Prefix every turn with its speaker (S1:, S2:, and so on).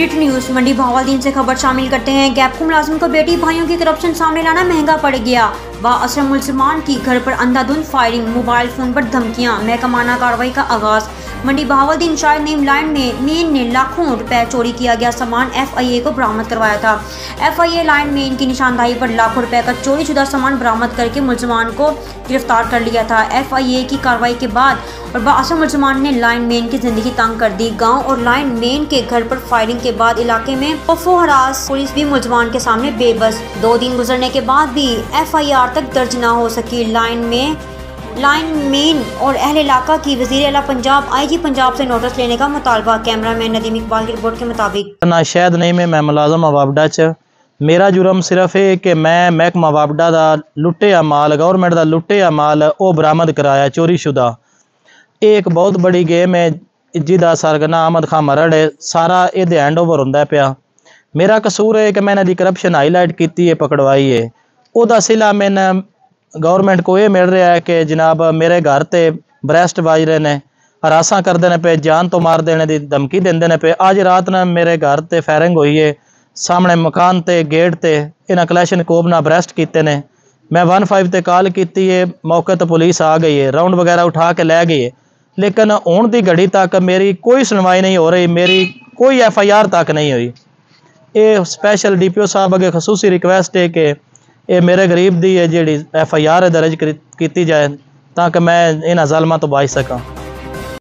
S1: Update news मंडी भावलदीन से खबर शामिल करते हैं। गैपको मुलाजिम को बेटी भाइयों की करप्शन सामने लाना महंगा पड़ गया। बाअसर मुलजमान की घर पर अंधाधुंध फायरिंग, मोबाइल फोन पर धमकियां, महकमाना कार्रवाई का आगाज। मंडी भावलदीन शायद नेम लाइन में मेन ने लाखों रुपए चोरी किया गया सामान FIA को बरामद करवाया था। FIA लाइन मेन की निशानदाही पर लाखों रुपए का चोरी शुदा सामान बरामद करके मुलजमान को गिरफ्तार कर लिया था। FIA की कार्रवाई के बाद और बाअसर मुलजमान ने लाइन मेन की जिंदगी तंग कर दी। गांव और लाइन मेन के घर पर फायरिंग के बाद इलाके में खौफो हरास, पुलिस भी मुलजमान के सामने बेबस। 2 दिन गुजरने के बाद भी FIR तक दर्ज न हो सकी। लाइन मेन और अहले इलाका की वज़ीर आला पंजाब IG पंजाब से नोटिस लेने का मुतालबा। कैमरामैन नदीम इकबाल की रिपोर्ट के मुताबिक
S2: ना शायद नहीं मैं मुलाजम अवाबडा च मेरा जुर्म सिर्फ है कि मैं महकमा अवाबडा का लुट्टिया माल, गवर्नमेंट का लुट्टिया माल वो बरामद कराया चोरी शुदा। एक बहुत बड़ी गेम है जिदा सरगना अहमद खान मरड़ है, सारा ये हैंड ओवर होंदा पिया। मेरा कसूर है कि मैंने दी करप्शन हाईलाइट की है, पकड़वाई है। ओदा सिला मैंने गवर्नमेंट को ये मिल रहा है कि जनाब मेरे घर ते ब्रेस्ट बज रहे ने, हरासा करते हैं पे, जान तो मार देने की धमकी देंदे ने पे। अज रात ने मेरे घर ते फायरिंग हुई है, सामने मकान ते गेट ते इन्हें कलैशन कोब ना ब्रेस्ट किते ने। मैं 15 ते कॉल की है, मौके तो पुलिस आ गई है, राउंड वगैरह उठा के लै गई है, लेकिन हुण दी घड़ी तक मेरी कोई सुनवाई नहीं हो रही, मेरी कोई FIR तक नहीं हुई। ये स्पैशल DPO साहब अगे खसूसी रिक्वेस्ट है कि ये मेरे गरीब दी है जी FIR दर्ज की जाए ताकि मैं इन्हां ज़ालमां तो बच सकां।